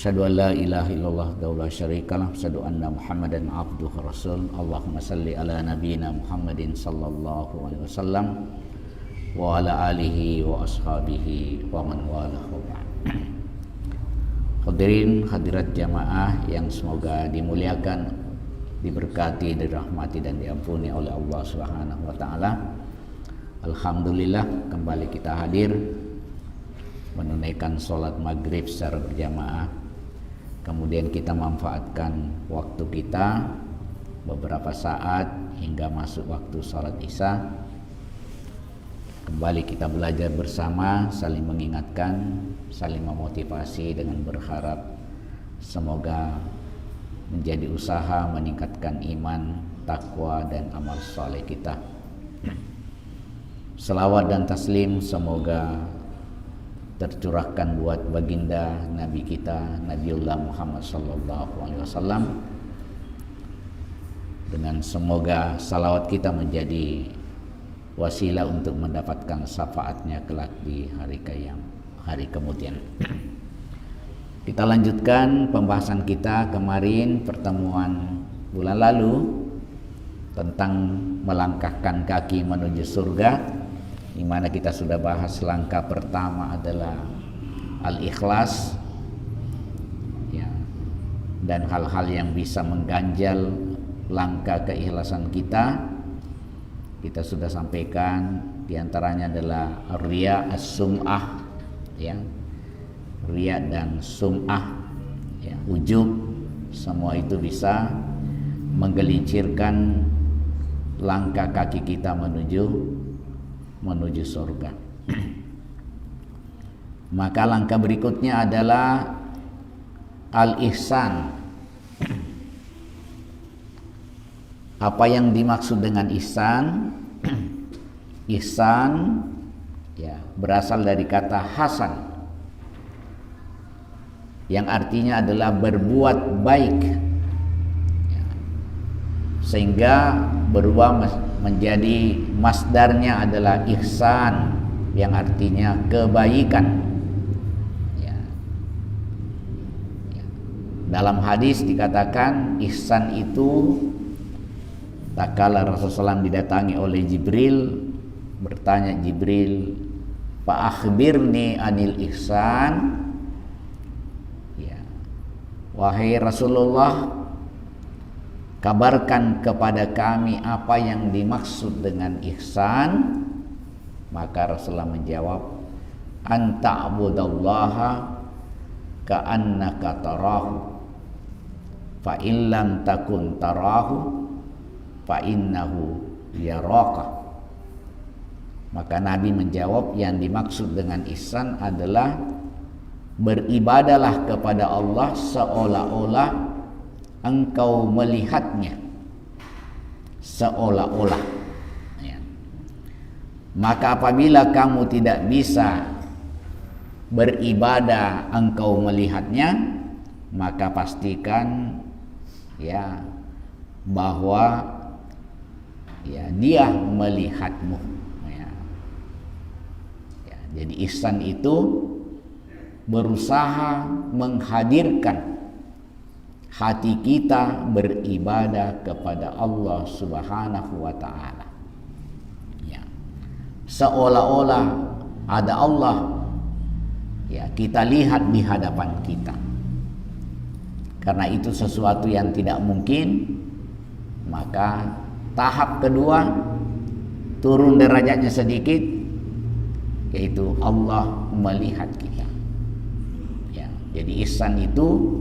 Asyhadu an la ilaha illallah wa la syarikalah, asyhadu anna Muhammadan abduhu rasul. Allahumma salli ala nabiyyina Muhammadin sallallahu alaihi wasallam wa ala alihi wa ashabihi wa man walahu. Hadirin hadirat jamaah yang semoga dimuliakan, diberkati, dirahmati dan diampuni oleh Allah Subhanahu wa taala. Alhamdulillah kembali kita hadir menunaikan sholat maghrib secara berjamaah. Kemudian kita manfaatkan waktu kita beberapa saat hingga masuk waktu sholat isya. Kembali kita belajar bersama, saling mengingatkan, saling memotivasi dengan berharap semoga menjadi usaha meningkatkan iman, takwa dan amal soleh kita. Selawat dan taslim semoga tercurahkan buat baginda Nabi kita Nabiullah Muhammad sallallahu alaihi wasallam, dengan semoga salawat kita menjadi wasilah untuk mendapatkan syafaatnya kelak di hari kemudian. Kita lanjutkan pembahasan kita kemarin, pertemuan bulan lalu, tentang melangkahkan kaki menuju surga, di mana kita sudah bahas langkah pertama adalah al-ikhlas, ya, dan hal-hal yang bisa mengganjal langkah keikhlasan kita. Kita sudah sampaikan diantaranya adalah riya, as-sum'ah, ya, riya dan sum'ah, ya, ujub, semua itu bisa menggelincirkan langkah kaki kita menuju surga. Maka langkah berikutnya adalah al-ihsan. Apa yang dimaksud dengan ihsan? Ihsan, ya, berasal dari kata hasan, yang artinya adalah berbuat baik, ya, sehingga berubah menjadi masdarnya adalah ihsan, yang artinya kebaikan, ya. Ya. Dalam hadis dikatakan ihsan itu, tak kala Rasulullah SAW didatangi oleh Jibril, bertanya Jibril, "Fa akhbirni anil ihsan." Ya. Wahai Rasulullah, kabarkan kepada kami apa yang dimaksud dengan ihsan. Maka Rasulullah menjawab, anta'budallaha ka'annaka tarahu, fa in lam takun tarahu fa innahu yaraka. Maka Nabi menjawab, yang dimaksud dengan ihsan adalah beribadahlah kepada Allah seolah-olah engkau melihatnya, seolah-olah, ya. Maka apabila kamu tidak bisa beribadah engkau melihatnya, maka pastikan, ya, bahwa, ya, dia melihatmu, ya. Ya, jadi ihsan itu berusaha menghadirkan hati kita beribadah kepada Allah Subhanahu wa taala, ya, seolah-olah ada Allah, ya, kita lihat di hadapan kita. Karena itu sesuatu yang tidak mungkin. Maka tahap kedua, turun derajatnya sedikit, yaitu Allah melihat kita, ya. Jadi ihsan itu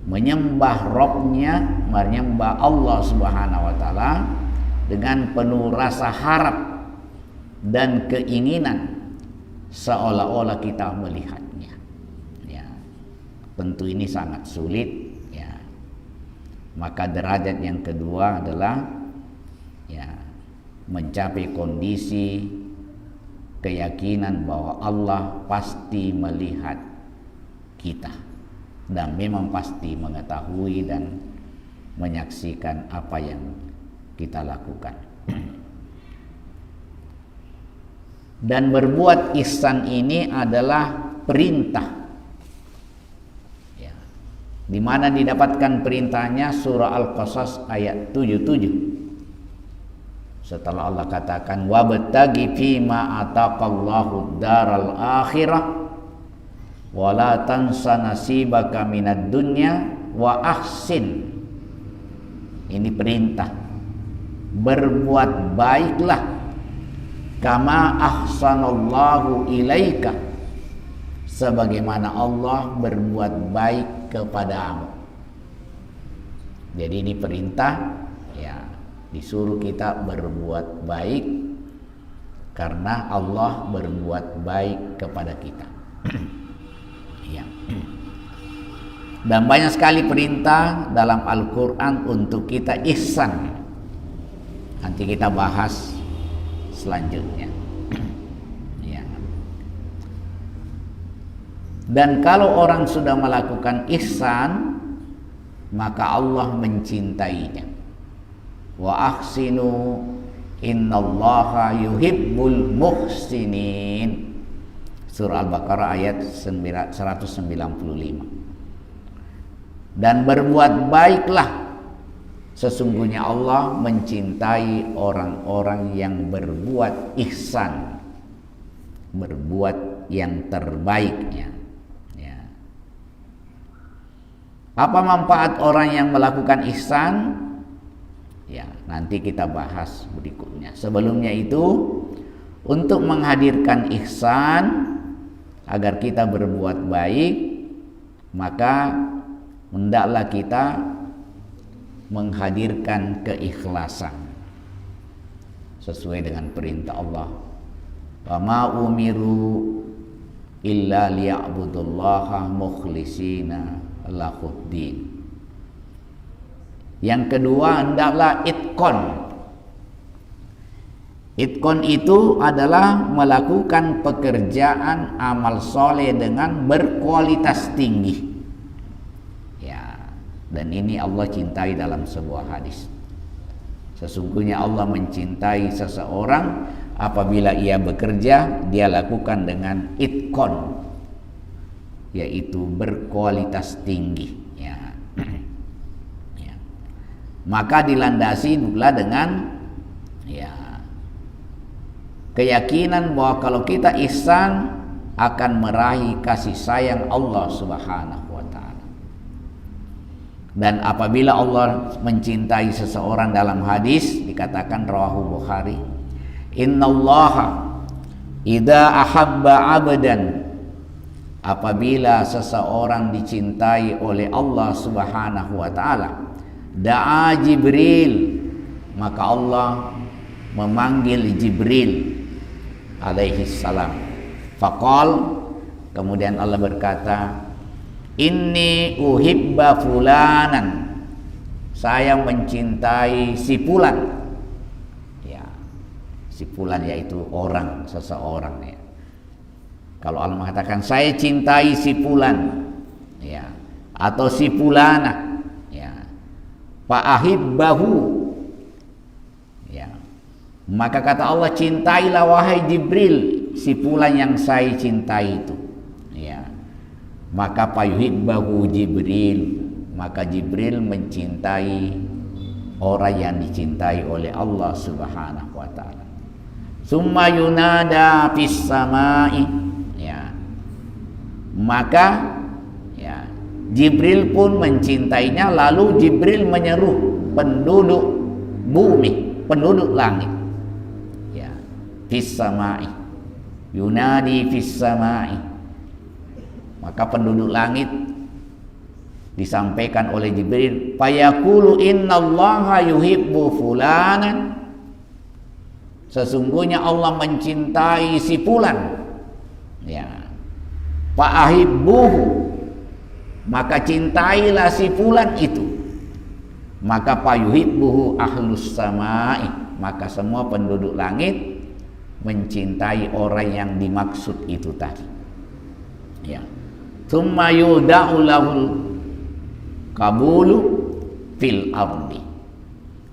menyembah Rabbnya, menyembah Allah Subhanahu wa taala dengan penuh rasa harap dan keinginan seolah-olah kita melihatnya, ya. Tentu ini sangat sulit, ya. Maka derajat yang kedua adalah, ya, mencapai kondisi keyakinan bahwa Allah pasti melihat kita dan memang pasti mengetahui dan menyaksikan apa yang kita lakukan. Dan berbuat ihsan ini adalah perintah Di mana didapatkan perintahnya? Surah Al-Qasas ayat 77. Setelah Allah katakan wabtaghi fima ataqallahu daral akhirah wa la tansa nasibaka minad dunya wa ahsin. Ini perintah. Berbuat baiklah kama ahsanallahu ilaika, sebagaimana Allah berbuat baik kepadamu. Jadi ini perintah, ya, disuruh kita berbuat baik karena Allah berbuat baik kepada kita. Ya. Dan banyak sekali perintah dalam Al-Quran untuk kita ihsan. Nanti kita bahas selanjutnya. Ya. Dan kalau orang sudah melakukan ihsan, maka Allah mencintainya. Wa ahsinu innallaha yuhibbul muhsinin. Surah Al-Baqarah ayat 195. Dan berbuat baiklah, sesungguhnya Allah mencintai orang-orang yang berbuat ihsan, berbuat yang terbaiknya. Ya. Apa manfaat orang yang melakukan ihsan? Ya, nanti kita bahas berikutnya. Sebelumnya itu, untuk menghadirkan ihsan agar kita berbuat baik, maka hendaklah kita menghadirkan keikhlasan sesuai dengan perintah Allah. Wa ma umiru illa liya'budullaha mukhlishina lahuddin. Yang kedua, hendaklah itqon. Itqon itu adalah melakukan pekerjaan amal soleh dengan berkualitas tinggi. Ya, dan ini Allah cintai dalam sebuah hadis. Sesungguhnya Allah mencintai seseorang apabila ia bekerja, dia lakukan dengan itqon, yaitu berkualitas tinggi. Ya. Ya. Maka dilandasi pula dengan keyakinan bahwa kalau kita ihsan akan meraih kasih sayang Allah Subhanahu wa taala. Dan apabila Allah mencintai seseorang, dalam hadis dikatakan rawahu Bukhari, innallaha idza ahabba 'abdan, apabila seseorang dicintai oleh Allah Subhanahu wa taala, da'a Jibril, maka Allah memanggil Jibril alaihi salam. Faqal, kemudian Allah berkata, inni uhibba fulanan, saya mencintai si fulan. Ya, si fulan yaitu orang, seseorang ya. Kalau Allah mengatakan saya cintai si fulan, ya, atau si fulana, ya, fa ahibbahu, maka kata Allah, cintailah wahai Jibril si fulan yang saya cintai itu. Ya. Maka fayuhibbahu Jibril, maka Jibril mencintai orang yang dicintai oleh Allah Subhanahu wa taala. Summa yunada fis samai. Ya. Maka ya, Jibril pun mencintainya, lalu Jibril menyeru penduduk bumi, penduduk langit. Fis samai, yunadi fis samai, maka penduduk langit disampaikan oleh Jibril, fayaqulu innallaha yuhibbu fulanan, sesungguhnya Allah mencintai si fulan. Ya, fa ahibbuhu, maka cintailah si fulan itu. Maka fayuhibbuhu ahlus samai, maka semua penduduk langit mencintai orang yang dimaksud itu tadi. Ya. Tsumma yuda'u lahul qabulu fil ardi,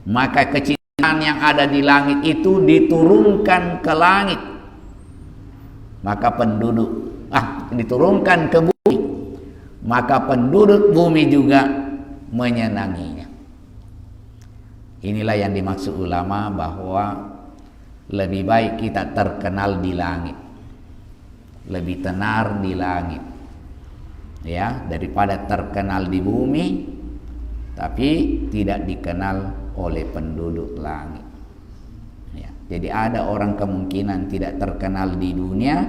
maka kecintaan yang ada di langit itu diturunkan ke langit. Maka penduduk diturunkan ke bumi, maka penduduk bumi juga menyenanginya. Inilah yang dimaksud ulama bahwa lebih baik kita terkenal di langit, lebih tenar di langit, ya, daripada terkenal di bumi tapi tidak dikenal oleh penduduk langit. Ya, jadi ada orang kemungkinan tidak terkenal di dunia,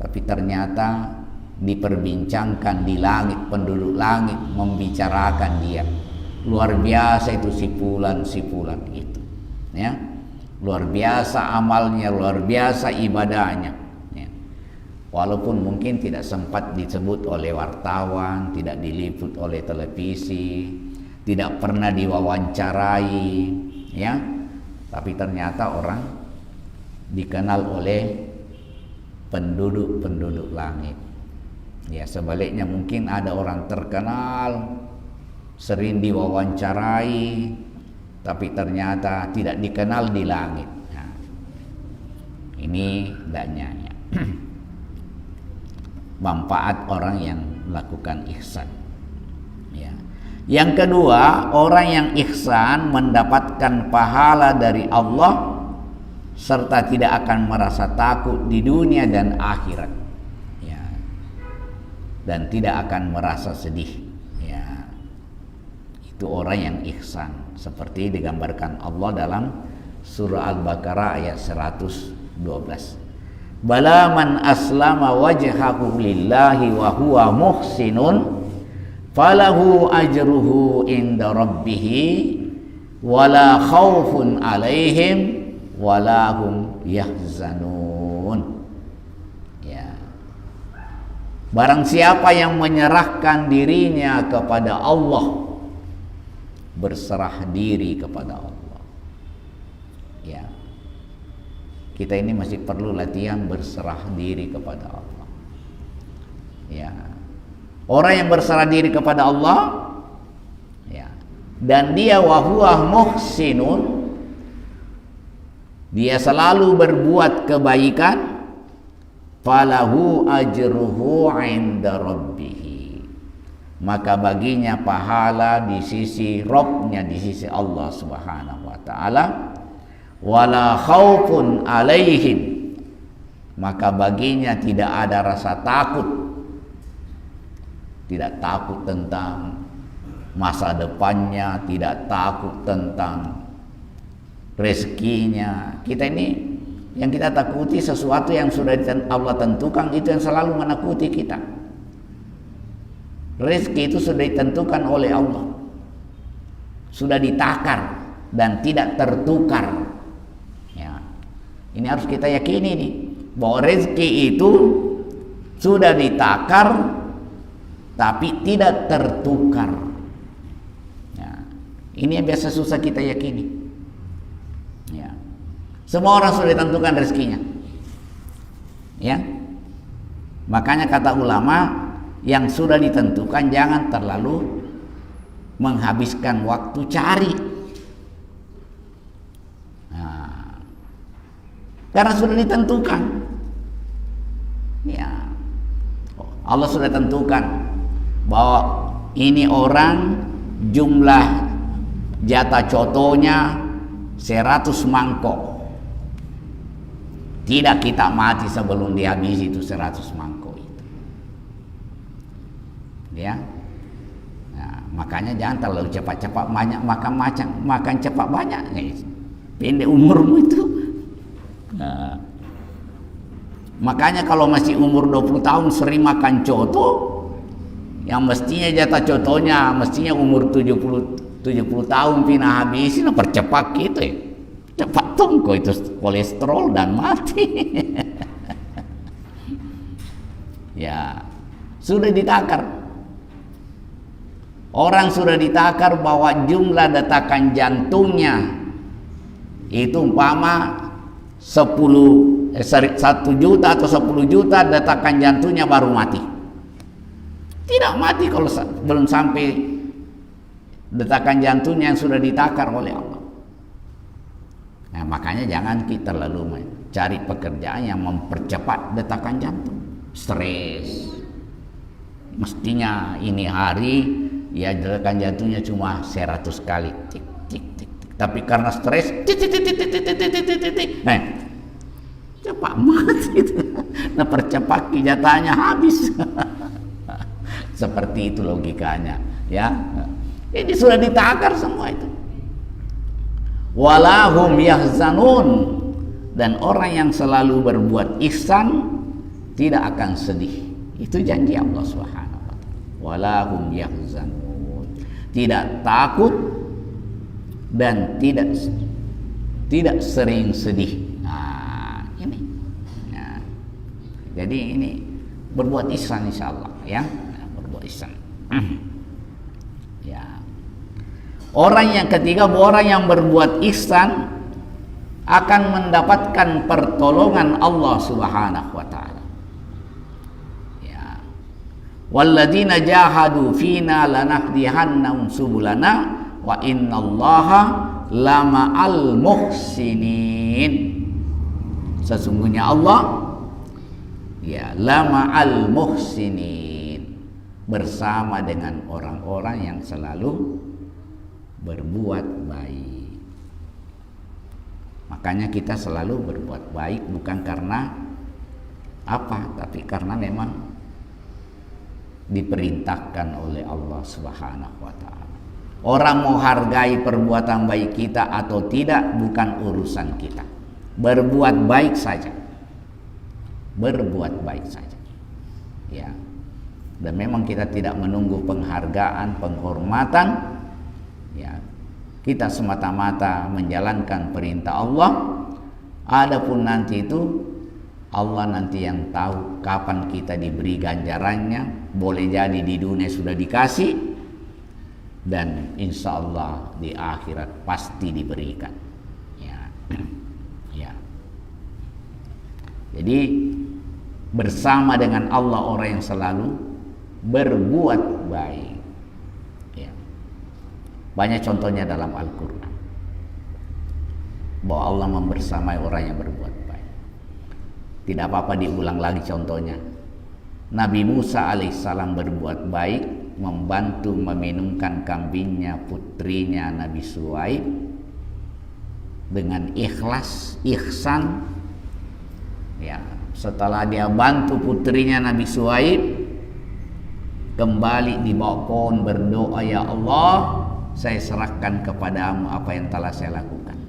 tapi ternyata diperbincangkan di langit, penduduk langit membicarakan dia. Luar biasa itu si fulan gitu, ya. Luar biasa amalnya, luar biasa ibadahnya, ya. Walaupun mungkin tidak sempat disebut oleh wartawan, tidak diliput oleh televisi, tidak pernah diwawancarai, ya. Tapi ternyata orang dikenal oleh penduduk langit. Ya, sebaliknya mungkin ada orang terkenal, sering diwawancarai, tapi ternyata tidak dikenal di langit. Nah, ini daknya ya. Manfaat orang yang melakukan ihsan. Ya. Yang kedua, orang yang ihsan mendapatkan pahala dari Allah serta tidak akan merasa takut di dunia dan akhirat. Ya. Dan tidak akan merasa sedih. Itu orang yang ihsan, seperti digambarkan Allah dalam surah Al-Baqarah ayat 112. Bala man aslama wajhahu lillahi wa huwa muhsinun falahu ajruhu inda rabbih wala khaufun alaihim wala hum yahzanun. Ya. Barang siapa yang menyerahkan dirinya kepada Allah, berserah diri kepada Allah, ya, kita ini masih perlu latihan berserah diri kepada Allah, ya. Orang yang berserah diri kepada Allah, ya, dan dia wahuwa muhsinun, dia selalu berbuat kebaikan, falahu ajruhu inda rabbih, maka baginya pahala di sisi Rabb-nya, di sisi Allah Subhanahu wa taala. Wala khaufun alaihim, maka baginya tidak ada rasa takut, tidak takut tentang masa depannya, tidak takut tentang rezekinya. Kita ini yang kita takuti sesuatu yang sudah Allah tentukan, itu yang selalu menakuti kita. Rezeki itu sudah ditentukan oleh Allah, sudah ditakar dan tidak tertukar. Ya, ini harus kita yakini nih, bahwa rezeki itu sudah ditakar tapi tidak tertukar. Ya, ini yang biasa susah kita yakini. Ya, semua orang sudah ditentukan rezekinya. Ya, makanya kata ulama, yang sudah ditentukan jangan terlalu menghabiskan waktu cari. Nah, karena sudah ditentukan. Ya, Allah sudah tentukan bahwa ini orang jumlah jatah cotonya 100 mangkok. Tidak kita mati sebelum dihabisi itu 100 mangkok. Ya, nah, makanya jangan terlalu cepat-cepat banyak makan cepat banyak, pendek umurmu itu. Nah, makanya kalau masih umur 20 tahun sering makan coto, yang mestinya jatah cotonya mestinya umur 70 tahun pina habisin, percepat gitu ya, cepat tunggu itu kolesterol dan mati. Ya, sudah ditakar. Orang sudah ditakar bahwa jumlah detakan jantungnya itu umpama 1 juta atau 10 juta detakan jantungnya baru mati. Tidak mati kalau belum sampai detakan jantungnya yang sudah ditakar oleh Allah. Nah, makanya jangan kita lalu mencari pekerjaan yang mempercepat detakan jantung. Stres. mestinya ini hari ya akan jatuhnya cuma 100 kali tik tik tik, tik. Tapi karena stres tik tik tik tik tik tik tik tik tik. Nah, cepat mati gitu. Nah, percepat jatahnya habis. Seperti itu logikanya, ya. Ini sudah ditakar semua itu. Walahum yahzanun, dan orang yang selalu berbuat ihsan tidak akan sedih. Itu janji Allah Subhanahu wa taala. Walahum yahzanun, tidak takut dan tidak sering sedih. Nah, ini. Nah, jadi ini berbuat ihsan insyaallah, ya. Nah, berbuat ihsan. Ya. Orang yang ketiga, orang yang berbuat ihsan akan mendapatkan pertolongan Allah Subhanahu wa taala. Ya. Walladzina jahadu fina lanahdihannahum subulana wa innallaha lama'al muhsinin. Sesungguhnya Allah ya lama'al muhsinin, bersama dengan orang-orang yang selalu berbuat baik. Makanya kita selalu berbuat baik bukan karena apa, tapi karena memang diperintahkan oleh Allah Subhanahu wa taala. Orang mau hargai perbuatan baik kita atau tidak bukan urusan kita. Berbuat baik saja. Berbuat baik saja. Ya. Dan memang kita tidak menunggu penghargaan, penghormatan. Ya, kita semata-mata menjalankan perintah Allah. Adapun nanti itu Allah nanti yang tahu kapan kita diberi ganjarannya. Boleh jadi di dunia sudah dikasih, dan insya Allah di akhirat pasti diberikan. Ya, ya. Jadi bersama dengan Allah orang yang selalu berbuat baik. Banyak contohnya dalam Al-Quran bahwa Allah membersamai orang yang berbuat baik. Tidak apa-apa diulang lagi contohnya. Nabi Musa alaihissalam berbuat baik, membantu meminumkan kambingnya putrinya Nabi Syuaib dengan ikhlas, ihsan. Ya, setelah dia bantu putrinya Nabi Syuaib, kembali di bawah pohon berdoa, ya Allah, saya serahkan kepadamu apa yang telah saya lakukan.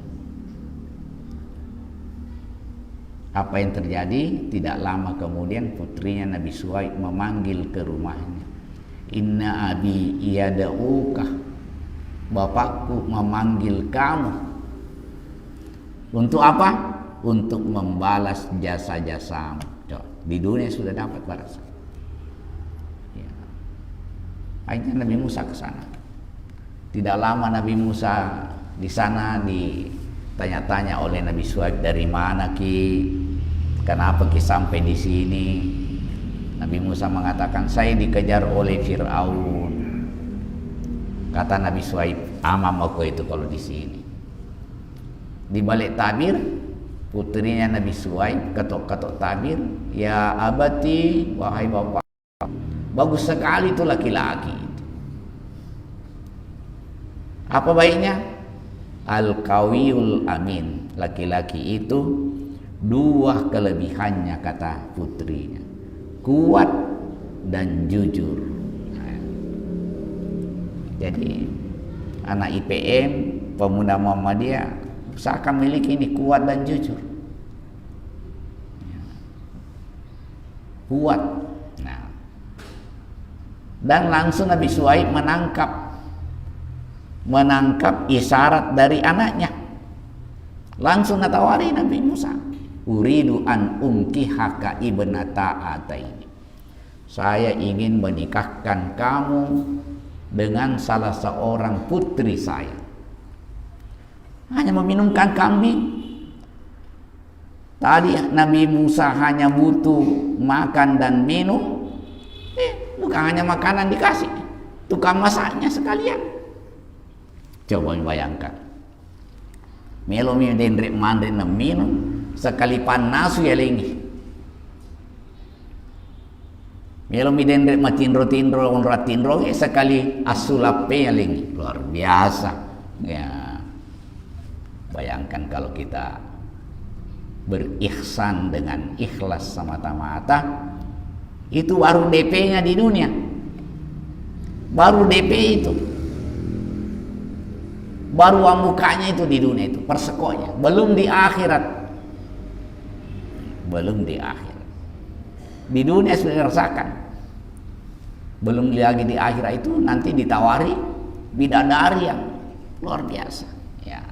Apa yang terjadi? Tidak lama kemudian putrinya Nabi Syuaib memanggil ke rumahnya. Inna abi yada'uka, bapakku memanggil kamu. Untuk apa? Untuk membalas jasa-jasamu. Di dunia sudah dapat balasan. Ya. Akhirnya Nabi Musa ke sana. Tidak lama Nabi Musa di sana ditanya-tanya oleh Nabi Syuaib, dari mana ki? Kenapa ki sampai di sini? Nabi Musa mengatakan, saya dikejar oleh Fir'aun. Kata Nabi Syuaib, amam aku itu kalau di sini. Di balik tabir, putrinya Nabi Syuaib ketok-ketok tabir, ya abati, wahai bapak, bagus sekali itu laki-laki. Apa baiknya? Al-Qawiyul Amin. Laki-laki itu dua kelebihannya, kata putrinya, kuat dan jujur. Nah, jadi anak IPM, pemuda Muhammadiyah usahakan miliki ini, kuat dan jujur. Kuat. Nah, dan langsung Nabi Syuaib menangkap isyarat dari anaknya. Langsung natawari Nabi Musa, uridu an unkihaka ibnata ataini, saya ingin menikahkan kamu dengan salah seorang putri saya. Hanya meminumkan kambing. Tadi Nabi Musa hanya butuh makan dan minum, bukan hanya makanan dikasih, tukang masaknya sekalian. Coba bayangkan, melo dendrek mandrin na minum sekali panasu ya lengi. Melo midendre matinro-tinro onratinro sekali asulape yaling luar biasa. Ya. Bayangkan kalau kita berihsan dengan ikhlas semata-mata, itu baru DP-nya di dunia. Baru DP itu. Baru mukanya itu di dunia itu, persekonya. Belum di akhirat. Belum di akhirat. Di dunia sudah dirasakan. Belum lagi di akhirat itu nanti ditawari bidadari yang luar biasa. Ya.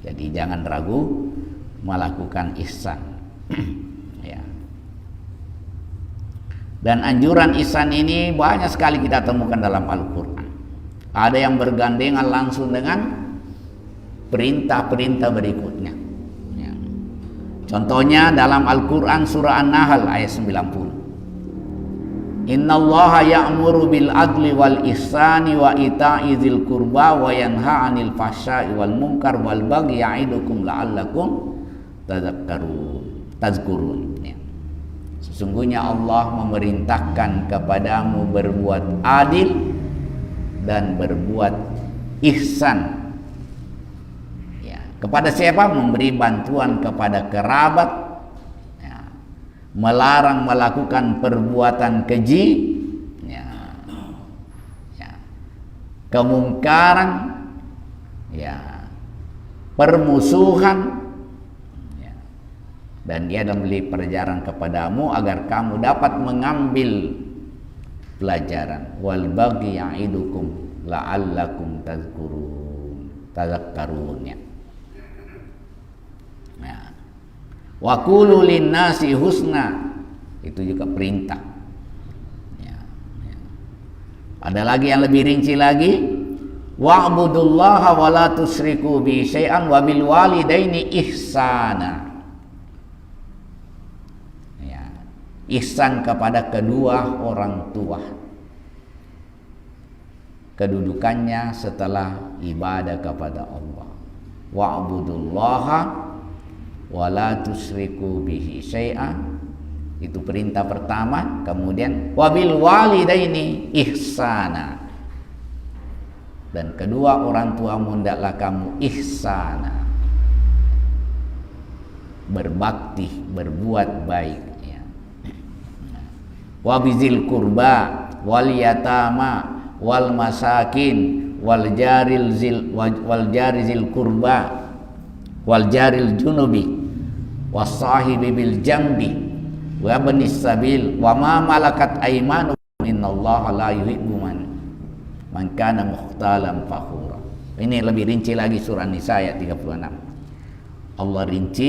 Jadi jangan ragu melakukan ihsan. Ya. Dan anjuran ihsan ini banyak sekali kita temukan dalam Al-Quran. Ada yang bergandengan langsung dengan perintah-perintah berikutnya. Ya. Contohnya dalam Al-Quran surah An-Nahl ayat 90. Innallaha ya'muru bil adli wal ihsani wa ita'i dzil qurba wa yanha 'anil fahsya'i wal munkar wal bagyi ya'idukum la'allakum tazkurun. Ya. Sesungguhnya Allah memerintahkan kepadamu berbuat adil dan berbuat ihsan. Ya. Kepada siapa? Memberi bantuan kepada kerabat, ya. Melarang melakukan perbuatan keji, ya. Ya. Kemungkaran, ya. Permusuhan. Dan dia memberi pelajaran kepadamu agar kamu dapat mengambil pelajaran. Wal baghi ya'idukum la'allakum tadzakkarun. Ya. Wa qulu linnasi husna, itu juga perintah. Ya. Ya. Ada lagi yang lebih rinci lagi. Wa'budullaha wa la tusyriku bi syai'an wa bil walidaini ihsana. Ihsan kepada kedua orang tua, kedudukannya setelah ibadah kepada Allah. Wa'budullaha wa la tusyriku bihi syai'a, itu perintah pertama. Kemudian wabil walidaini ihsana, dan kedua orang tuamu hendaklah kamu ihsana, berbakti, berbuat baik. Wa bizil kurba wal yatama wal masakin wal jaril zil kurba wal jaril junubi was sahibi bil jambi wa ibnis sabil wa ma malakat aymanukum innallaha la yuhibbu man kana mukhtalan fakhura. Ini lebih rinci lagi surah Nisa ayat 36. Allah rinci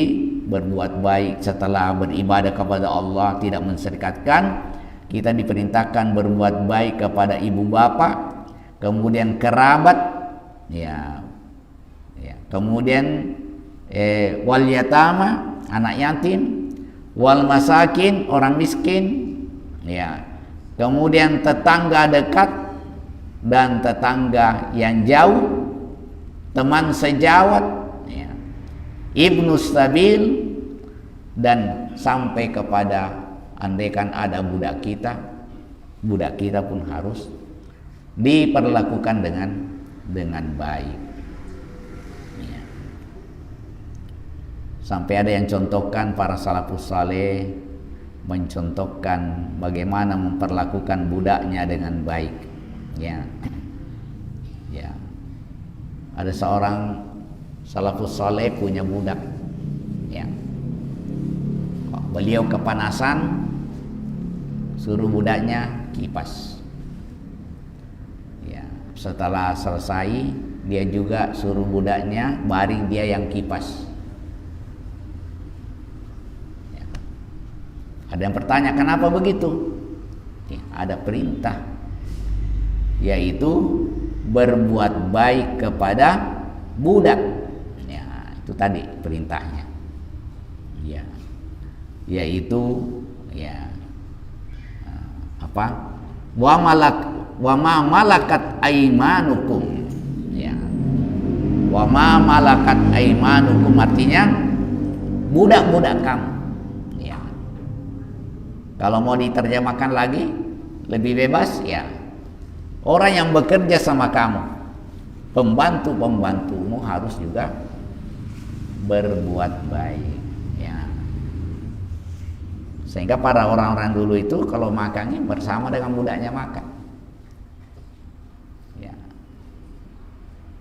berbuat baik setelah beribadah kepada Allah, tidak menserikatkan. Kita diperintahkan berbuat baik kepada ibu bapak, kemudian kerabat, ya, ya. Kemudian wal yatama, anak yatim, wal masakin, orang miskin, ya. Kemudian tetangga dekat dan tetangga yang jauh, teman sejawat, ya. Ibnus sabil, dan sampai kepada andaikan ada budak kita pun harus diperlakukan dengan baik. Ya. Sampai ada yang contohkan para salafus saleh mencontohkan bagaimana memperlakukan budaknya dengan baik. Ya. Ya. Ada seorang salafus saleh punya budak. Ya. Beliau kepanasan, suruh budaknya kipas. Ya, setelah selesai, dia juga suruh budaknya baring dia yang kipas. Ya. Ada yang bertanya, kenapa begitu? Ya, ada perintah, yaitu berbuat baik kepada budak. Ya, itu tadi perintahnya. Ya, yaitu ya apa? Wa ma malakat aimanukum. Ya. Wa ma malakat aimanukum artinya budak-budak kamu. Ya. Kalau mau diterjemahkan lagi, lebih bebas, ya. Orang yang bekerja sama kamu, pembantu-pembantumu harus juga berbuat baik, ya. Sehingga para orang-orang dulu itu kalau makannya bersama dengan budaknya makan, ya.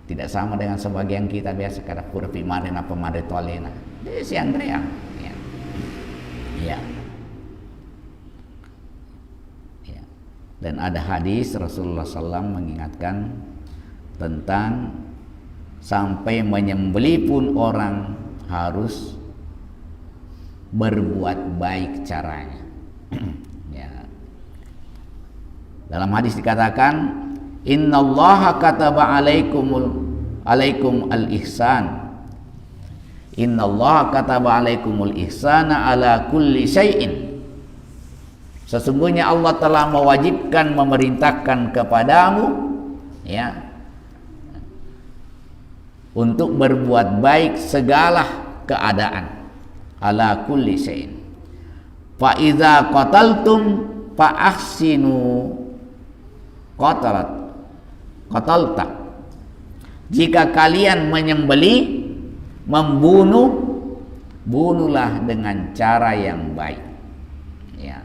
Tidak sama dengan sebagian kita biasa kada purpi maren apa mare tolena. Dia si Andrea, ya. Ya. Ya. Dan ada hadis Rasulullah SAW mengingatkan tentang sampai menyembelih pun orang harus berbuat baik caranya. Ya. Dalam hadis dikatakan, innallaha kataba alaikum al-ihsan. Innallaha kataba alaikumul ihsana ala kulli syai'in. Sesungguhnya Allah telah mewajibkan, memerintahkan kepadamu, ya, untuk berbuat baik segala keadaan, ala kulli syai'in. Fa idza qataltum fa ahsinu qatalta. Jika kalian menyembelih, membunuh, bunuhlah dengan cara yang baik, ya.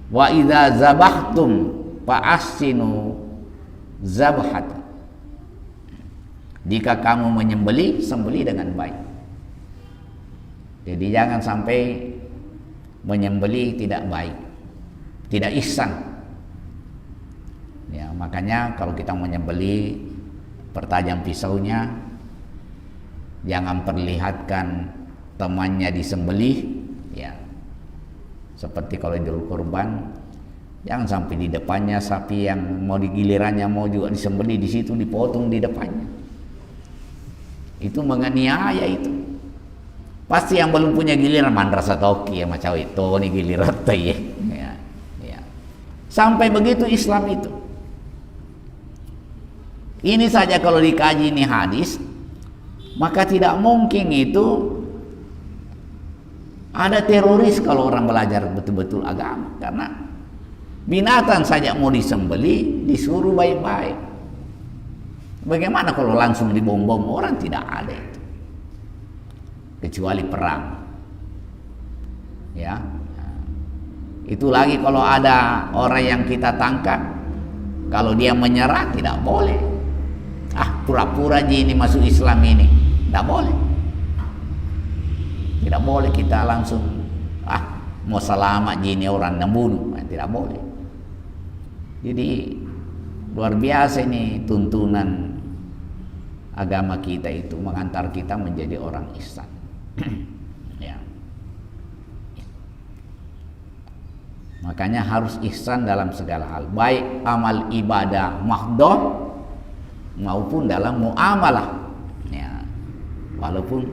Wa idza zabahtum fa ahsinu zabhat. Jika kamu menyembelih, sembelih dengan baik. Jadi jangan sampai menyembelih tidak baik, tidak ihsan. Ya, makanya kalau kita menyembelih, pertajam pisaunya, jangan perlihatkan temannya disembelih, ya. Seperti kalau Idul Kurban, jangan sampai di depannya sapi yang mau digilirannya mau juga disembelih di situ dipotong di depannya. Itu menganiaya itu. Pasti yang belum punya giliran mandrasa toki ya macam itu nih giliran ya. Ya. Sampai begitu Islam itu. Ini saja kalau dikaji ini hadis, maka tidak mungkin itu ada teroris kalau orang belajar betul-betul agama. Karena binatang saja mau disembelih disuruh baik-baik. Bagaimana kalau langsung dibom-bom orang? Tidak ada itu, kecuali perang, ya. Itu lagi kalau ada orang yang kita tangkap, kalau dia menyerah tidak boleh. Pura-pura ini masuk Islam ini, tidak boleh. Tidak boleh kita langsung mau selamat ini orang membunuh, tidak boleh. Jadi luar biasa ini tuntunan agama kita itu mengantar kita menjadi orang ihsan. Ya. Makanya harus ihsan dalam segala hal, baik amal ibadah mahdoh maupun dalam muamalah. Ya. Walaupun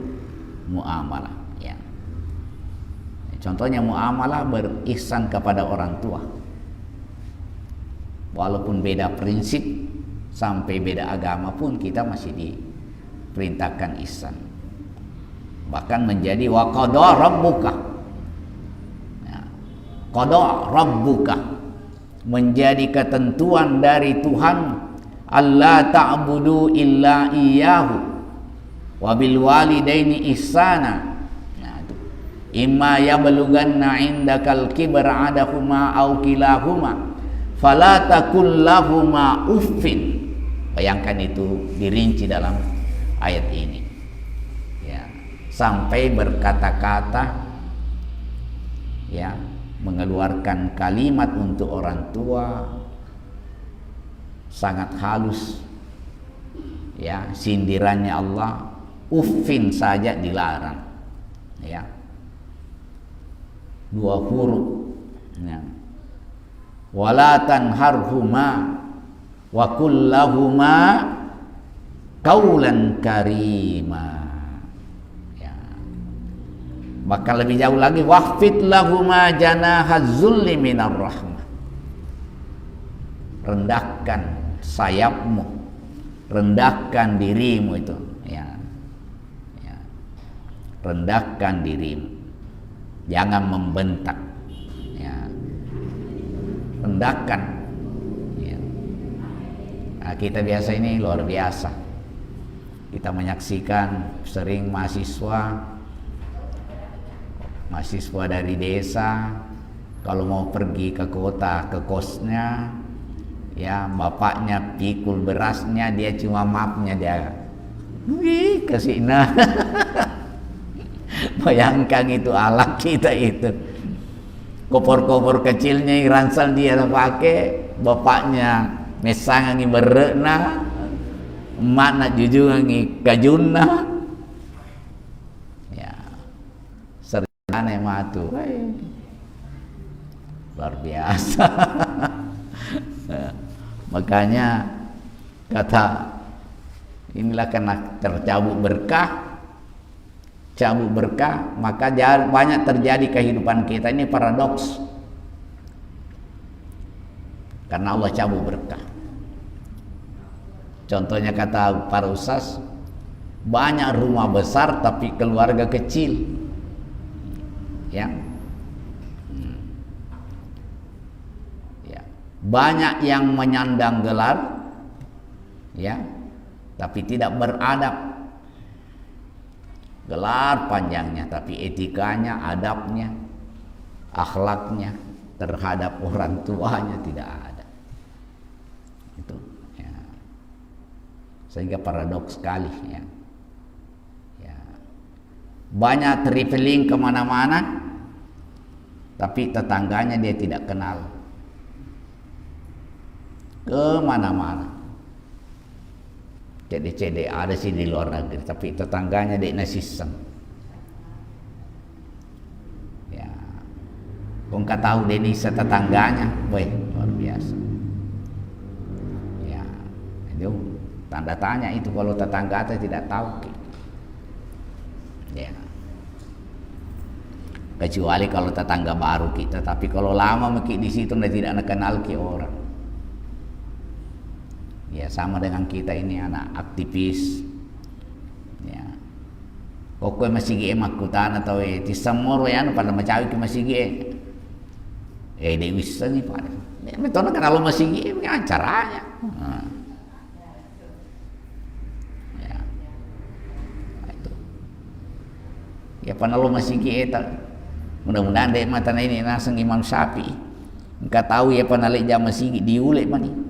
muamalah, ya. Contohnya muamalah berihsan kepada orang tua. Walaupun beda prinsip, sampai beda agama pun kita masih diperintahkan ihsan. Bahkan menjadi wa qada rabbuka. Ya. Qada rabbuka menjadi ketentuan dari Tuhan, alla ta'budu illa iyyahu wa bil walidaini ihsana. Nah, itu. Imma yablughanna indakal kibra adahuma aw kilahuma fala takul lahuma uffin. Bayangkan itu dirinci dalam ayat ini, ya, sampai berkata-kata, ya, mengeluarkan kalimat untuk orang tua sangat halus, ya. Sindirannya Allah, uffin saja dilarang, ya, 2 huruf, ya. Wala tanharhuma wa kullahuma qaulan karima, ya. Bahkan lebih jauh lagi, waqfid lahuma janahaz zulli minar rahmah. Rendahkan sayapmu, rendahkan dirimu itu, ya. Ya. Rendahkan dirimu, jangan membentak, ya. rendahkan. Ya. Nah, kita biasa ini luar biasa. Kita menyaksikan sering mahasiswa dari desa kalau mau pergi ke kota, ke kosnya, ya bapaknya pikul berasnya, dia cuma mapnya dia kasih nah. Bayangkan itu alat kita itu, kopor-kopor kecilnya ransel dia pakai, bapaknya mesangangi berekna, emakna jujungangi kajunna, ya serjana matu, luar biasa. Makanya kata inilah karena tercabut berkah, maka banyak terjadi kehidupan kita ini paradoks karena Allah cabut berkah. Contohnya kata para ustaz, banyak rumah besar tapi keluarga kecil, ya. Banyak yang menyandang gelar, ya, tapi tidak beradab. Gelar panjangnya, tapi etikanya, adabnya, akhlaknya terhadap orang tuanya tidak ada. Itu, ya. Sehingga paradoks sekali, ya. Ya. Banyak traveling kemana-mana, tapi tetangganya dia tidak kenal. Kemana-mana, cede-cede ada sih di luar negeri, tapi tetangganya dia nasisem. Ya, kau nggak tahu Denisa tetangganya, boy, luar biasa. Ya, itu tanda tanya itu kalau tetangga kita tidak tahu. Ya, kecuali kalau tetangga baru kita, tapi kalau lama mungkin di situ tidak kenal ke orang. Ya sama dengan kita ini anak aktivis, ya. Pokoknya masih gie makutan atau ti samoro ya pada macawi ke masih gie. Dia bisa nih pada. Betul kan kalau masih gie kan caranya. Nah. Ya. Nah, itu. Ya panalo masih gie tak. Mudah-mudahan deh mata ini nasang Imam Syafi'i. Engkau tahu ya panalik jam masih diulek mani.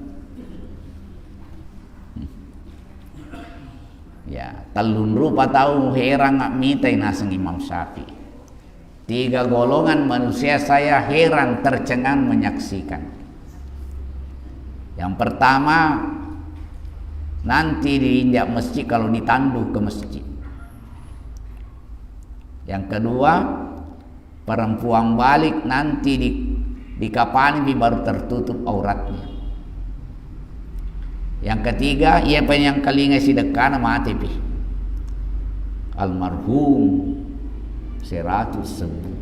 Ya, talun rupa tahu heran ngak mitai naseng Imam Syafi'i. 3 golongan manusia saya heran tercengang menyaksikan. Yang pertama, nanti diinjak masjid kalau ditandu ke masjid. Yang kedua, perempuan balik nanti di kapani baru tertutup auratnya. Yang ketiga, ia yang kalinga si dekana mati pi. Almarhum 100 sembuh.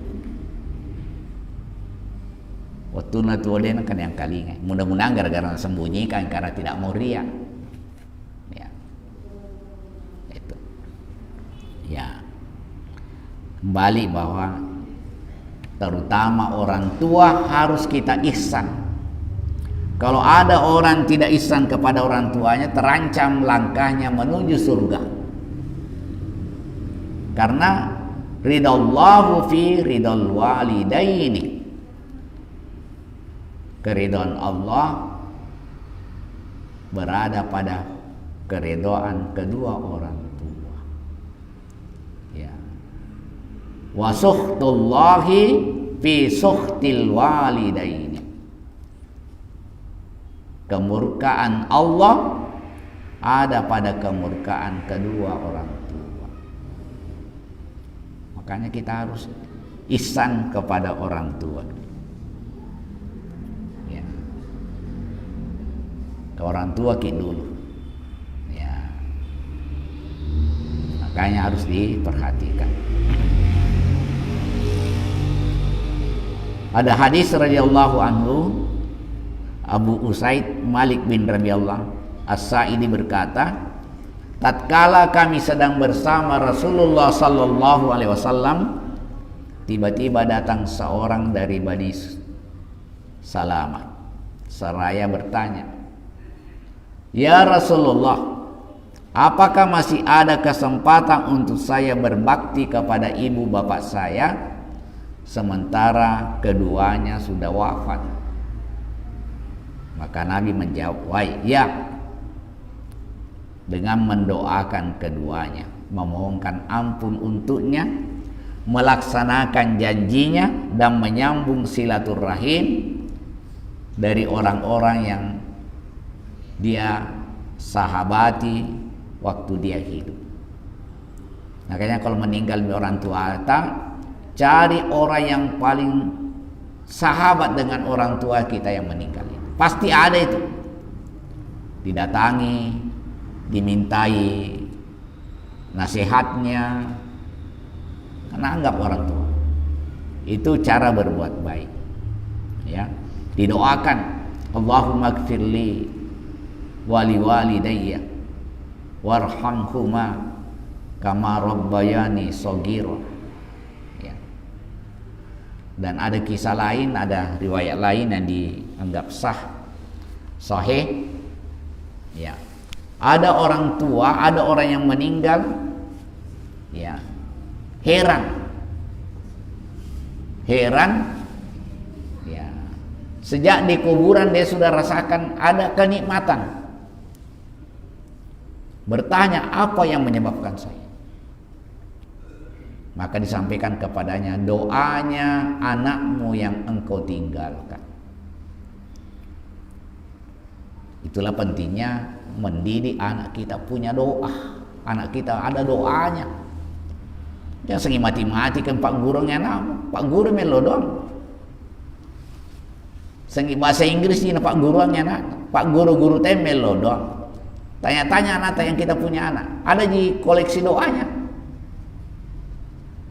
Waktu natu olen kan yang kalinga. Mudah-mudahan gara-gara sembunyikan karena tidak mau riak. Ya. Itu. Ya. Kembali bahwa terutama orang tua harus kita ihsan. Kalau ada orang tidak ihsan kepada orang tuanya, terancam langkahnya menuju surga. Karena ridallahu fi ridal walidaini. Keridhaan Allah berada pada keridhaan kedua orang tua. Ya. Wa sukhtullahi fi sukhtil walidaini. Kemurkaan Allah ada pada kemurkaan kedua orang tua. Makanya kita harus ihsan kepada orang tua. Ya. Ke orang tua kita dulu. Ya. Makanya harus diperhatikan. Ada hadis radhiyallahu anhu, Abu Usaid Malik bin Rabi'ullah As-Sa'idi berkata, tatkala kami sedang bersama Rasulullah sallallahu alaihi wasallam, tiba-tiba datang seorang dari Bani Salamah. seraya bertanya, "Ya Rasulullah, apakah masih ada kesempatan untuk saya berbakti kepada ibu bapak saya sementara keduanya sudah wafat?" Maka Nabi menjawab, "Ya," dengan mendoakan keduanya, memohonkan ampun untuknya, melaksanakan janjinya, dan menyambung silaturahim dari orang-orang yang dia sahabati waktu dia hidup. Makanya kalau meninggal orang tua kita, cari orang yang paling sahabat dengan orang tua kita yang meninggal itu. Pasti ada itu. Didatangi, dimintai nasihatnya, karena anggap orang tua. Itu cara berbuat baik. Ya, didoakan, Allahumma gfirli wali walidayya warhamhuma kama rabbayani shaghira. Ya. Dan ada kisah lain, ada riwayat lain yang dianggap sahih. Ya. Ada orang tua, ada orang yang meninggal, ya, heran, ya, sejak di kuburan dia sudah rasakan ada kenikmatan. Bertanya, apa yang menyebabkan saya? Maka disampaikan kepadanya, doanya anakmu yang engkau tinggalkan. Itulah pentingnya mendidik anak kita punya doa. Anak kita ada doanya. Jangan sengi mati-mati kan Pak Guru ngenam. Pak Guru melo doang. Sengi bahasa Inggris ini Pak Guru ngenam. Pak Guru temelo doang. Tanya-tanya anak yang kita punya anak. Ada di koleksi doanya.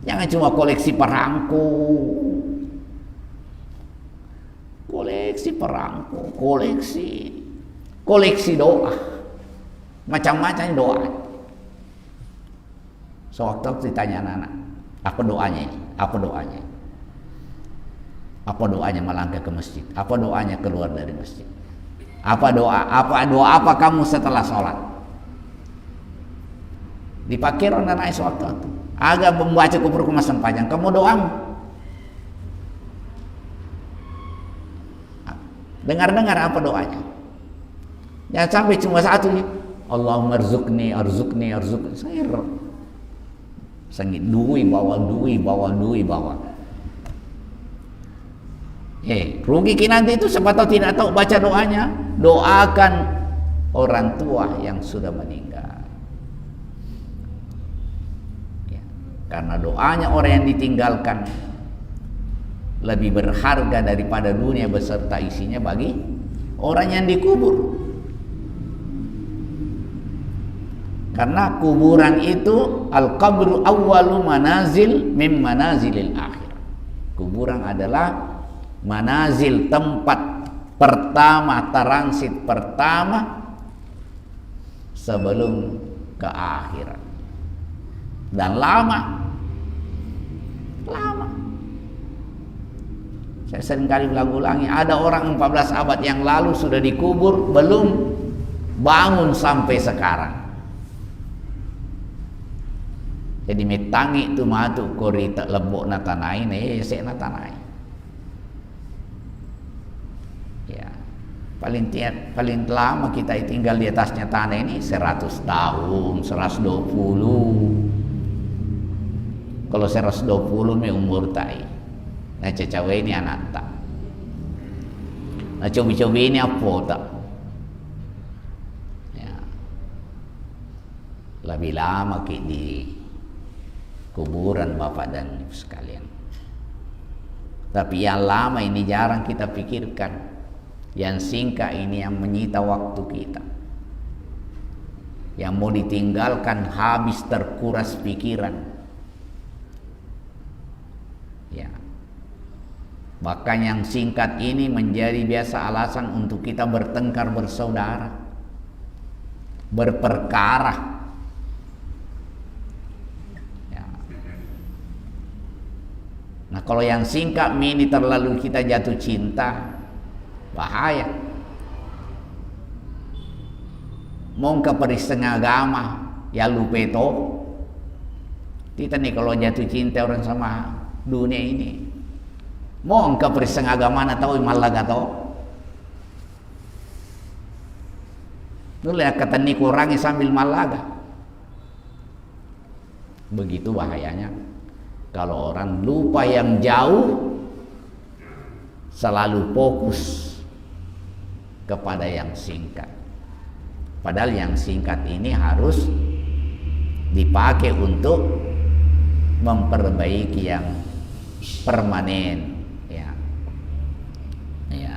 Jangan cuma koleksi perangko. Koleksi doa. Macam-macam doa. Sewaktu ditanya anak-anak, apa doanya ini? Apa doanya? Apa doanya melangkah ke masjid? Apa doanya keluar dari masjid? Apa doa apa kamu setelah sholat? Dipakai orang anak sewaktu itu. Agak membaca kubur kemasan panjang. Kamu doamu. Dengar-dengar apa doanya. Jangan sampai cuma satu nih. Allahumma arzuqni. Sengit duit bawa. Rugi ki nanti itu siapa tahu tidak tahu baca doanya. Doakan orang tua yang sudah meninggal. Ya, karena doanya orang yang ditinggalkan lebih berharga daripada dunia beserta isinya bagi orang yang dikubur. Karena kuburan itu al-qabru awwalu manazil min manazilil akhir. Kuburan adalah manazil, tempat pertama, transit pertama sebelum ke akhirat. Dan lama. Saya seringkali ulang-ulangi, ada orang 14 abad yang lalu sudah dikubur, belum bangun sampai sekarang. Jadi metangi itu matu kori tak lebok natanai sek natanai. Ya, paling lama kita tinggal di atasnya tanah ini 100 tahun, 120. Kalau 120 me umur tai. Nah cacawe ini anak tak. Nah cobi-cobi ini apa tak? Ya. Lebih lama di kuburan Bapak dan Ibu sekalian. Tapi yang lama ini jarang kita pikirkan. Yang singkat ini yang menyita waktu kita. Yang mau ditinggalkan habis terkuras pikiran. Ya. Bahkan yang singkat ini menjadi biasa alasan untuk kita bertengkar bersaudara. Berperkara. Nah kalau yang singkat ini terlalu kita jatuh cinta, bahaya. Mongka peristengah agama ya lupeto. Kita nih kalau jatuh cinta orang sama dunia ini, mongka peristengah agama na tahu malaga to. Nulah kata ni kurangi sambil malaga. Begitu bahayanya kalau orang lupa yang jauh, selalu fokus kepada yang singkat. Padahal yang singkat ini harus dipakai untuk memperbaiki yang permanen, ya. Ya.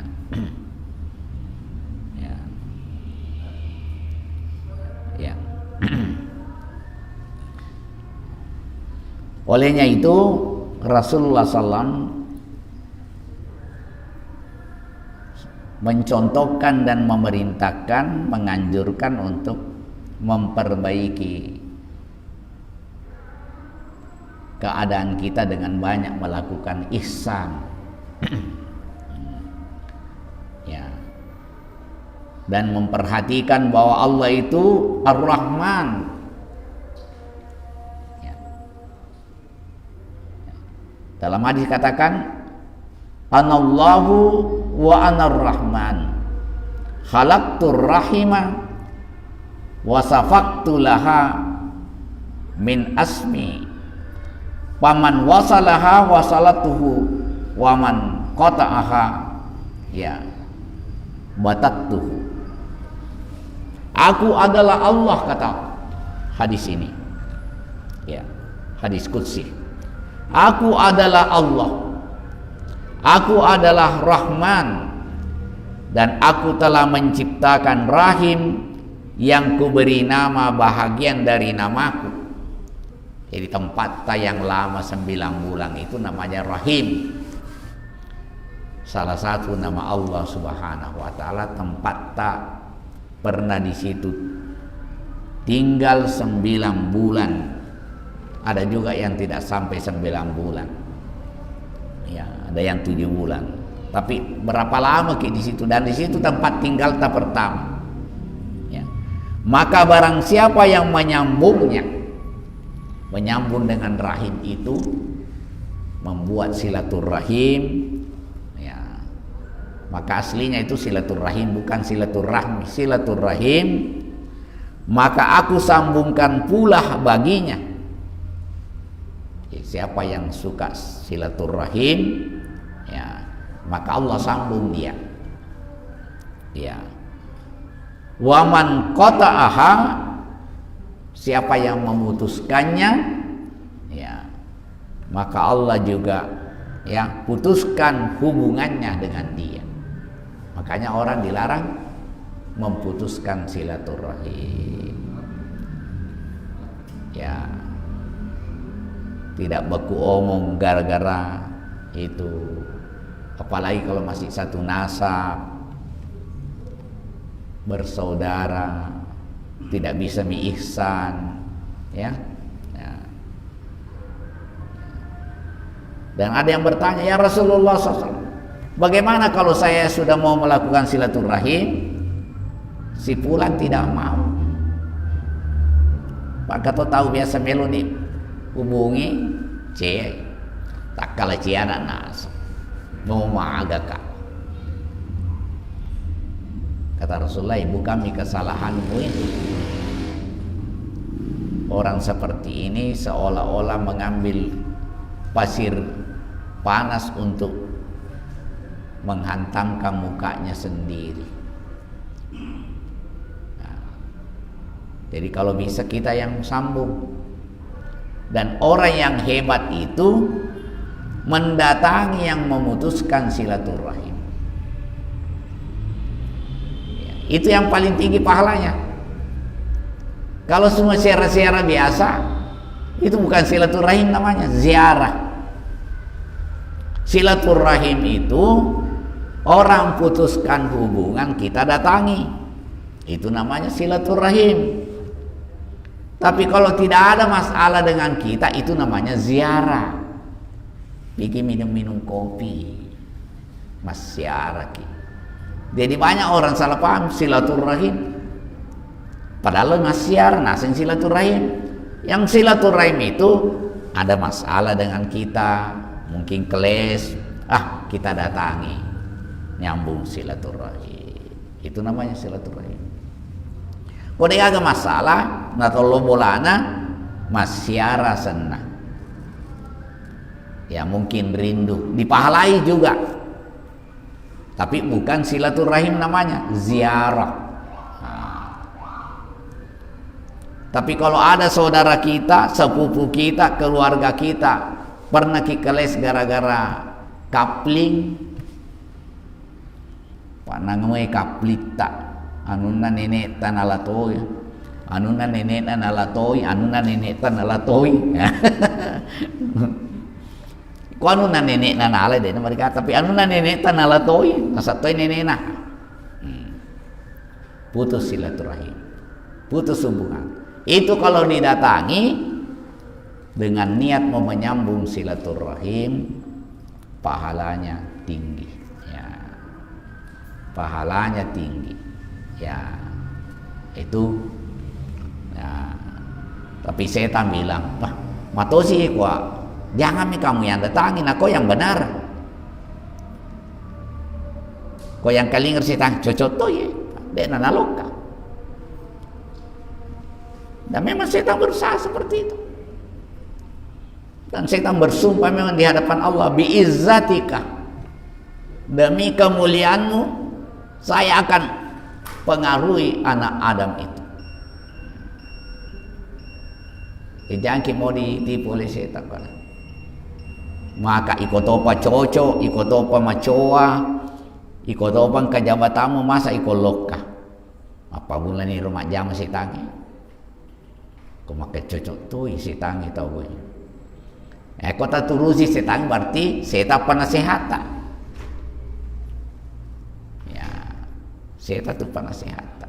Ya. Ya. Olehnya itu Rasulullah SAW mencontohkan dan memerintahkan, menganjurkan untuk memperbaiki keadaan kita dengan banyak melakukan ihsan. Ya. Dan memperhatikan bahwa Allah itu Ar-Rahman. Ya. Dalam hadis katakan, Anallahu wa anar rahman khalaqtur rahima wa safaqtu laha min asmi paman wasalaha wasalatuhu waman qata'aha ya batattuhu. Aku adalah Allah, kata hadis ini, ya, hadis qudsi. Aku adalah Allah, aku adalah Rahman, dan aku telah menciptakan rahim yang kuberi nama bahagian dari namaku. Jadi tempat yang lama 9 bulan itu namanya rahim. Salah satu nama Allah Subhanahu wa taala, tempat tak pernah di situ tinggal 9 bulan. Ada juga yang tidak sampai 9 bulan. Ya, ada yang 7 bulan. Tapi berapa lama di situ, dan di situ tempat tinggal tak pertama. Ya. Maka barang siapa yang menyambungnya, menyambung dengan rahim itu, membuat silaturahim, ya, maka aslinya itu silaturahim, bukan silaturahmi, silaturahim, maka aku sambungkan pula baginya. Siapa yang suka silaturahim, ya, maka Allah sambung dia. Ya. Waman qata'aha, siapa yang memutuskannya, ya, maka Allah juga, ya, putuskan hubungannya dengan dia. Makanya orang dilarang memutuskan silaturahim. Ya. Tidak baku omong gara-gara itu, apalagi kalau masih satu nasab, bersaudara, tidak bisa ihsan, ya. Ya. Dan ada yang bertanya, ya Rasulullah SAW, bagaimana kalau saya sudah mau melakukan silaturahim, si fulan tidak mau? Pak Gatot tahu biasa meloni hubungi C, tak kalah C anak nas, mau agak kak. Kata Rasulullah, bukan kesalahanmu itu. Orang seperti ini seolah-olah mengambil pasir panas untuk menghantamkan mukanya sendiri. Nah, jadi kalau bisa kita yang sambung. Dan orang yang hebat itu mendatangi yang memutuskan silaturahim. Ya, itu yang paling tinggi pahalanya. Kalau semua ziarah-ziarah biasa, itu bukan silaturahim namanya, ziarah. Silaturahim itu orang putuskan hubungan, kita datangi. Itu namanya silaturahim. Tapi kalau tidak ada masalah dengan kita, itu namanya ziarah. Bikin minum-minum kopi, mas ziarah. Jadi banyak orang salah paham silaturahim. Padahal masyar nasing silaturahim. Yang silaturahim itu ada masalah dengan kita, mungkin keles, kita datangi, nyambung silaturahim. Itu namanya silaturahim. Kode aga masalah, natolo bolana, masyara senang. Ya mungkin rindu, dipahalai juga. Tapi bukan silaturahim namanya, ziarah. Tapi kalau ada saudara kita, sepupu kita, keluarga kita pernah kikeles gara-gara kapling, panangwe kaplita, anuna nenek tanalatoy, anuna nenek tanalatoy, anuna nenek tanalatoy. Ko anuna nenek nanala deh mereka, tapi anuna nenek tanalatoy, nasatoy nenek na. Putus silaturahim, putus hubungan. Itu kalau didatangi dengan niat mau menyambung silaturahim, pahalanya tinggi. Ya, pahalanya tinggi. Ya, itu. Ya. Tapi setan bilang, matosi kuah, jangan kamu yang datangin, aku yang benar. Kau yang kali ngerti setan cocok tuh ya, dia nanaloka. Dan memang setan berusaha seperti itu. Dan setan bersumpah memang di hadapan Allah, biizzatika, demi kemuliaanmu saya akan pengaruhi anak Adam itu. Jangan mau ditipu oleh setan kan. Maka ikotopa cocok, ikotopa macoa, ikotopa kajabatamu masa ikoloka. Apa bulan ini rumah jam setannya? Kau makai cocok tuh setan itu gue. Kota turusi setan berarti setan penasehatan. Ya, setan itu penasehatan.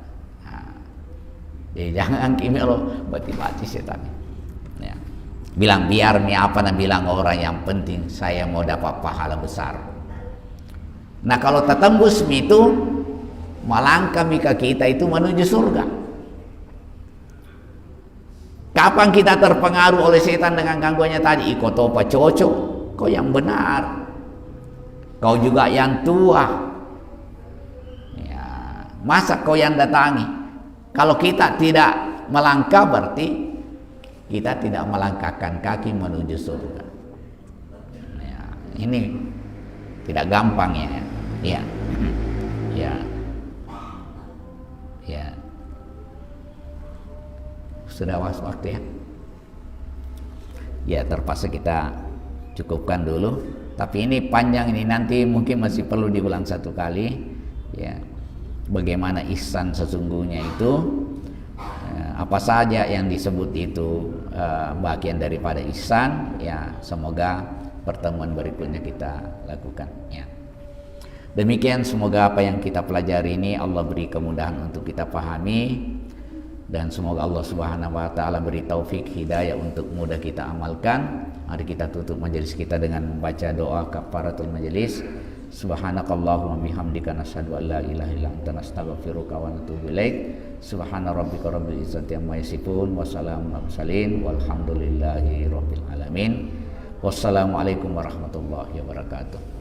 Jadi jangan kimi lo bati-bati setan. Ya. Bilang biar nih apa nak bilang orang, yang penting saya mau dapat pahala besar. Nah kalau tertembus itu, malangkah mika kita itu menuju surga. Kapan kita terpengaruh oleh setan dengan gangguannya tadi? Ikotopa cocok, kau yang benar, kau juga yang tua. Ya, masa kau yang datangi? Kalau kita tidak melangkah berarti kita tidak melangkahkan kaki menuju surga. Ya, ini tidak gampang ya. Ya, ya, ya. Sudah waktu ya. Ya terpaksa kita cukupkan dulu. Tapi ini panjang, ini nanti mungkin masih perlu diulang satu kali. Ya, bagaimana ihsan sesungguhnya itu, apa saja yang disebut itu bagian daripada ihsan. Ya semoga pertemuan berikutnya kita lakukan. Ya. Demikian, semoga apa yang kita pelajari ini Allah beri kemudahan untuk kita pahami. Dan semoga Allah Subhanahu wa taala beri taufik hidayah untuk mudah kita amalkan. Mari kita tutup majelis kita dengan membaca doa kafaratul majelis. Subhanakallahumma bihamdika nasyhadu an la ilaha illa anta nastaghfiruka wa natubu ilaik. Subhana rabbika rabbil izzati amma yasifun wa salamun alal mursalin walhamdulillahi rabbil alamin. Wassalamualaikum warahmatullahi wabarakatuh.